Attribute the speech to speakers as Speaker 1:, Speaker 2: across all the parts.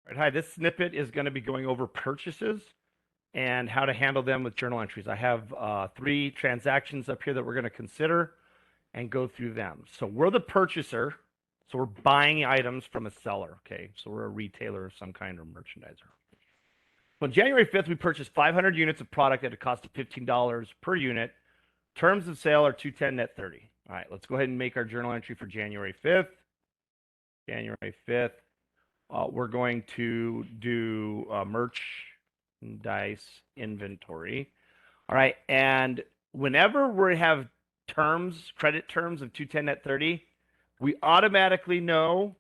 Speaker 1: Right, hi, this snippet is going to be going over purchases and how to handle them with journal entries. I have 3 transactions up here that we're going to consider and go through them. So we're the purchaser, so we're buying items from a seller, okay? So we're a retailer of some kind or merchandiser. On January 5th, we purchased 500 units of product at a cost of $15 per unit. Terms of sale are 210 net 30. All right, let's go ahead and make our journal entry for January 5th. January 5th. We're going to do merchandise inventory. All right. And whenever we have terms, credit terms of 210 net 30, we automatically know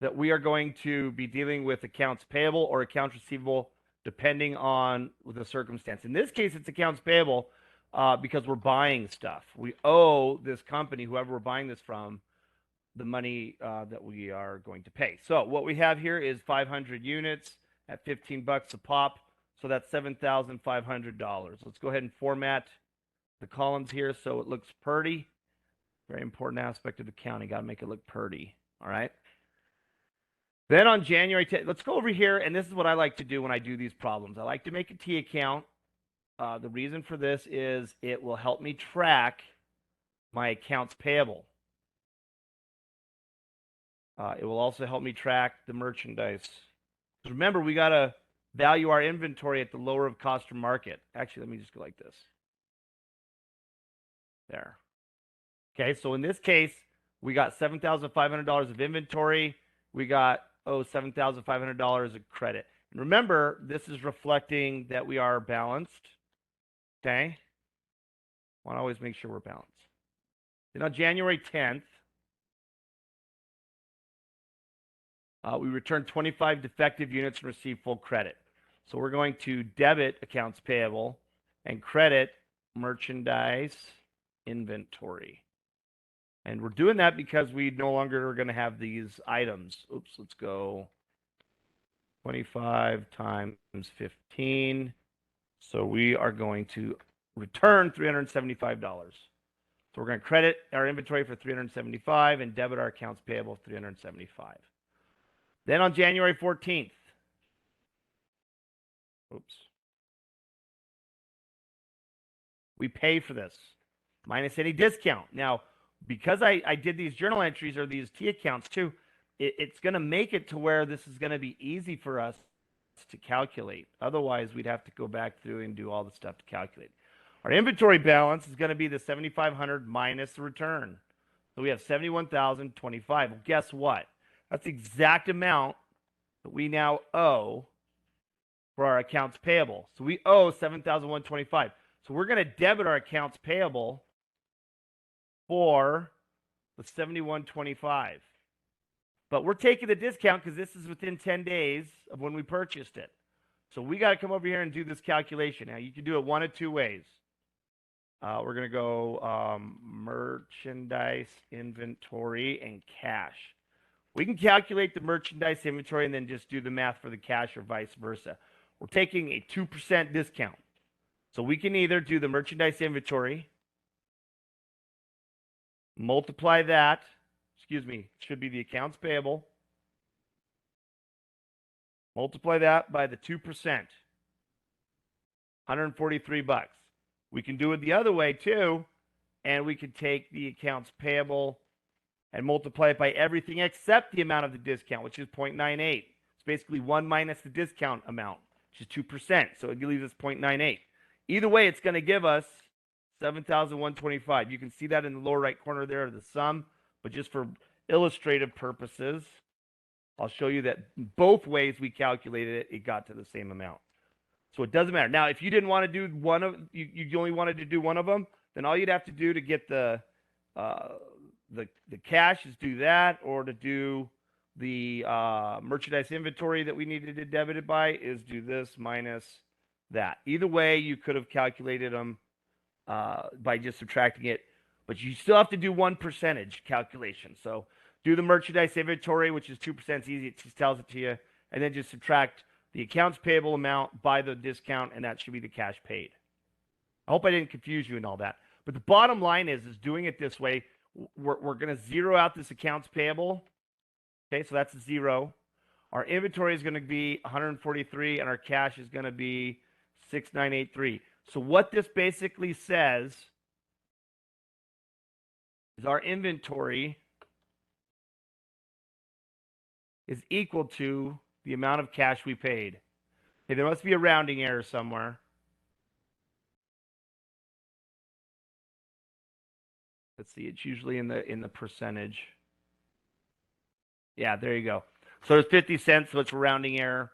Speaker 1: that we are going to be dealing with accounts payable or accounts receivable, depending on the circumstance. In this case, it's accounts payable because we're buying stuff. We owe this company, whoever we're buying this from, the money that we are going to pay. So what we have here is 500 units at 15 bucks a pop. So that's $7,500. Let's go ahead and format the columns here so it looks pretty. Very important aspect of accounting. Got to make it look pretty. All right. Then on January 10th, let's go over here. And this is what I like to do when I do these problems. I like to make a T account. The reason for this is it will help me track my accounts payable. It will also help me track the merchandise. Remember, we got to value our inventory at the lower of cost or market. Actually, let me just go like this. There. Okay, so in this case, we got $7,500 of inventory. We got, $7,500 of credit. And remember, this is reflecting that we are balanced. Okay? Want to always make sure we're balanced. Then on January 10th, we returned 25 defective units and received full credit. So we're going to debit accounts payable and credit merchandise inventory. And we're doing that because we no longer are going to have these items. Oops, let's go 25 times 15. So we are going to return $375. So we're going to credit our inventory for $375 and debit our accounts payable of $375. Then on January 14th, we pay for this minus any discount. Now, because I did these journal entries or these T accounts too, it's going to make it to where this is going to be easy for us to calculate. Otherwise, we'd have to go back through and do all the stuff to calculate. Our inventory balance is going to be the $7,500 minus the return. So we have $71,025. Well, guess what? That's the exact amount that we now owe for our accounts payable. So we owe $7,125. So we're going to debit our accounts payable for the $71.25. But we're taking the discount because this is within 10 days of when we purchased it. So we got to come over here and do this calculation. Now, you can do it one of two ways. We're going to go merchandise inventory and cash. We can calculate the merchandise inventory and then just do the math for the cash or vice versa. We're taking a 2% discount. So we can either do the merchandise inventory, multiply that, should be the accounts payable, multiply that by the 2%, 143 bucks. We can do it the other way too, and we can take the accounts payable and multiply it by everything except the amount of the discount, which is 0.98. It's basically 1 minus the discount amount, which is 2%. So it leaves us 0.98. Either way, it's going to give us $7,125. You can see that in the lower right corner there of the sum, but just for illustrative purposes, I'll show you that both ways we calculated it, it got to the same amount. So it doesn't matter. Now, if you didn't want to do one of, you only wanted to do one of them, then all you'd have to do to get the cash is do that, or to do the merchandise inventory that we needed to debit it by is do this minus that. Either way, you could have calculated them by just subtracting it, but you still have to do 1% calculation. So do the merchandise inventory, which is 2%. It's easy. It just tells it to you, and then just subtract the accounts payable amount by the discount, and that should be the cash paid. I hope I didn't confuse you in all that. But the bottom line is doing it this way, we're going to zero out this accounts payable. Okay, so that's a 0. Our inventory is going to be 143 and our cash is going to be 6983. So what this basically says is our inventory is equal to the amount of cash we paid. Okay, there must be a rounding error somewhere. Let's see, it's usually in the percentage. Yeah, there you go. So there's 50 cents, so it's a rounding error.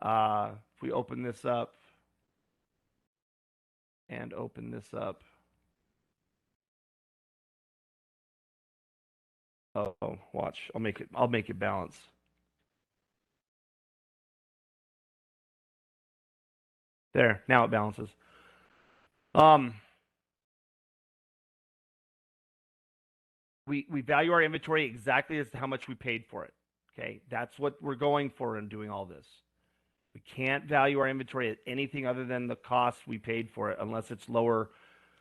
Speaker 1: If we open this up and open this up. Oh, watch. I'll make it balance. There, now it balances. We value our inventory exactly as to how much we paid for it. Okay, that's what we're going for in doing all this. We can't value our inventory at anything other than the cost we paid for it, unless it's lower,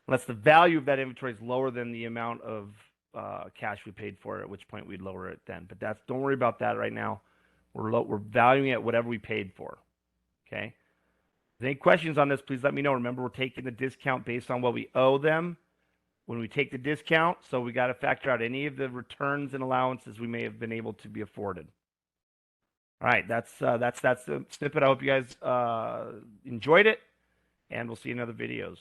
Speaker 1: unless the value of that inventory is lower than the amount of cash we paid for it. At which point we'd lower it then. But that's don't worry about that right now. We're valuing it whatever we paid for. Okay. If there's any questions on this, please let me know. Remember, we're taking the discount based on what we owe them when we take the discount. So we got to factor out any of the returns and allowances we may have been able to be afforded. All right, that's the snippet. I hope you guys enjoyed it, and we'll see you in other videos.